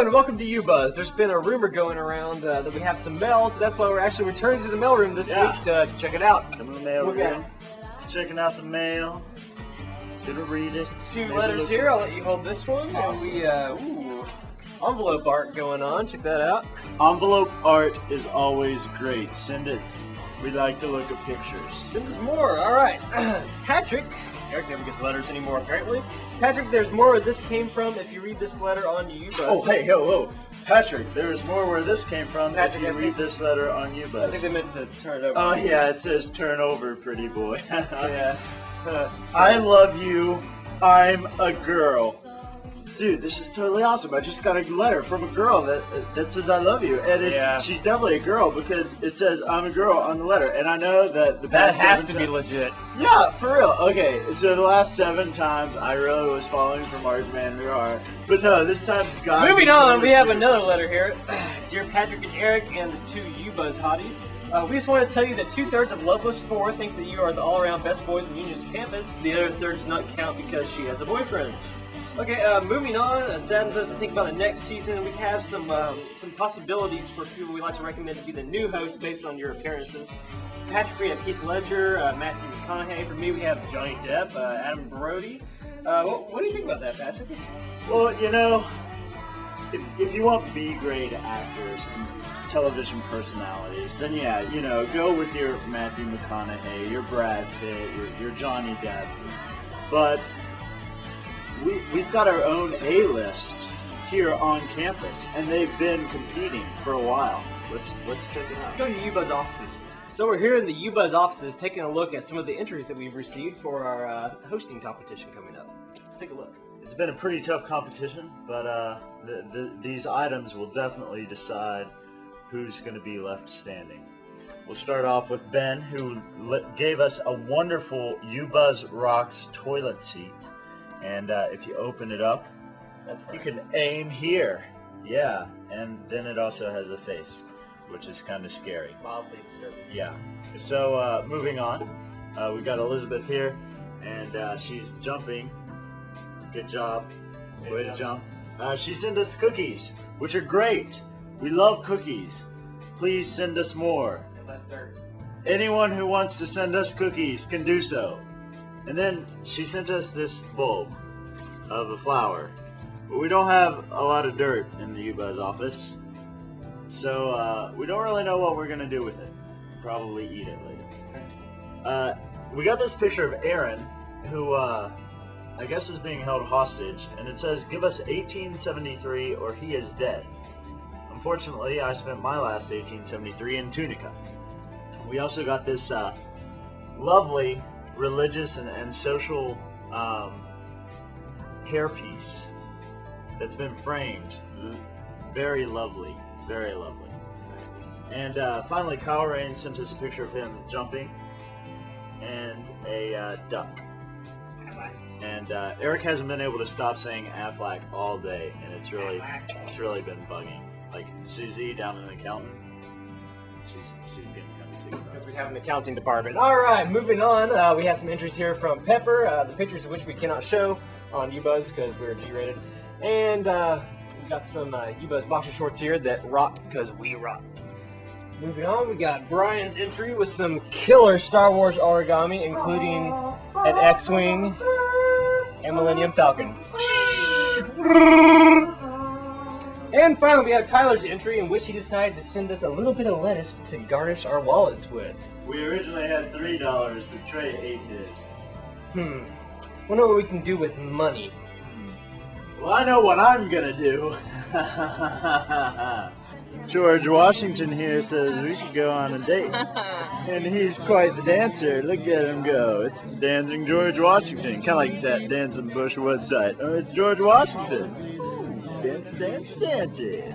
and welcome to uBuzz. There's been a rumor going around that we have some mail, so that's why we're actually returning to the mailroom this week to check it out. Come to the mailroom, checking out the mail, gonna read it. Two letters here, I'll let you hold this one. Awesome. And envelope art going on, check that out. Envelope art is always great. Send it. We like to look at pictures. Send us more, alright. Patrick, Eric never gets letters anymore apparently. Patrick, there's more where this came from if you read this letter on uBuzz. Oh, hey, whoa. Patrick, there's more where this came from Patrick, if you read this letter on uBuzz. I think they meant to turn it over. Oh yeah, it says turn over, pretty boy. Yeah. I love you. I'm a girl. Dude, this is totally awesome. I just got a letter from a girl that says I love you. And she's definitely a girl because it says I'm a girl on the letter. And I know that that has to be legit. Yeah, for real. Okay, so the last 7 times I really was falling for Marge Man Your Heart. But no, this time's got Moving on, we have another letter here. Dear Patrick and Eric and the 2 uBuzz hotties. We just want to tell you that 2/3 of Loveless 4 thinks that you are the all-around best boys on Union's campus. The other third does not count because she has a boyfriend. Okay, moving on, saddens us to think about the next season. We have some possibilities for people we'd like to recommend to be the new host based on your appearances. Patrick, we have Heath Ledger, Matthew McConaughey. For me, we have Johnny Depp, Adam Brody. What do you think about that, Patrick? Well, you know, if you want B-grade actors and television personalities, then yeah, you know, go with your Matthew McConaughey, your Brad Pitt, your Johnny Depp. But we've got our own A-list here on campus, and they've been competing for a while. Let's check it out. Let's go to uBuzz offices. So we're here in the uBuzz offices taking a look at some of the entries that we've received for our hosting competition coming up. Let's take a look. It's been a pretty tough competition, but these items will definitely decide who's going to be left standing. We'll start off with Ben, who gave us a wonderful uBuzz Rocks toilet seat. And if you open it up, you can aim here. Yeah, and then it also has a face, which is kind of scary. Mildly disturbing. Yeah. So moving on, we've got Elizabeth here, and she's jumping. Good job. Way to jump. She sent us cookies, which are great. We love cookies. Please send us more. And less dirt. Anyone who wants to send us cookies can do so. And then she sent us this bulb of a flower. But we don't have a lot of dirt in the uBuzz office, so we don't really know what we're going to do with it. Probably eat it later. We got this picture of Aaron, who I guess is being held hostage, and it says, give us 1873 or he is dead. Unfortunately, I spent my last 1873 in Tunica. We also got this lovely religious and social hairpiece that's been framed. Very lovely, very lovely. And finally, Kyle Rain sent us a picture of him jumping and a duck. And Eric hasn't been able to stop saying Aflac all day, and it's really been bugging. Like Susie down in the accountant, she's getting kind of too. Because we have an accounting department. All right, moving on. We have some entries here from Pepper, the pictures of which we cannot show on uBuzz because we're G-rated, and we got some uBuzz boxer shorts here that rock because we rock. Moving on, we got Brian's entry with some killer Star Wars origami, including an X-wing and Millennium Falcon. And finally, we have Tyler's entry in which he decided to send us a little bit of lettuce to garnish our wallets with. We originally had $3, but Trey ate his. Wonder what we can do with money. Well, I know what I'm gonna do. George Washington here says we should go on a date. And he's quite the dancer. Look at him go. It's Dancing George Washington. Kind of like that Dancing Bush website. Oh, it's George Washington. Dance, dance, dance it.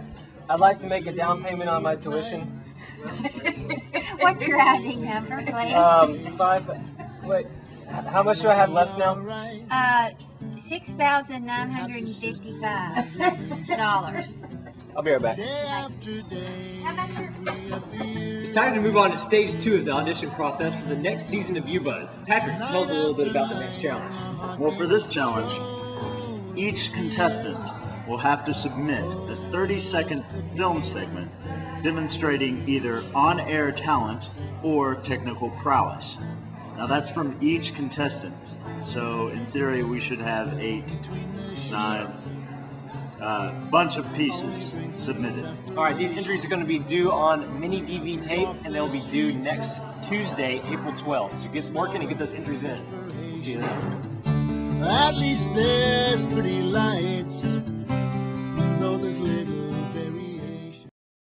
I'd like to make a down payment on my tuition. What's your routing number, please? Wait, how much do I have left now? $6,955. I'll be right back. It's time to move on to stage 2 of the audition process for the next season of uBuzz. Patrick, tell us a little bit about the next challenge. Well, for this challenge, each contestant will have to submit a 30-second film segment demonstrating either on-air talent or technical prowess. Now that's from each contestant, so in theory we should have 8, 9, bunch of pieces submitted. All right, these entries are going to be due on mini DV tape, and they'll be due next Tuesday, April 12th. So get working and get those entries in. We'll see you then. At least there's pretty lights, though there's little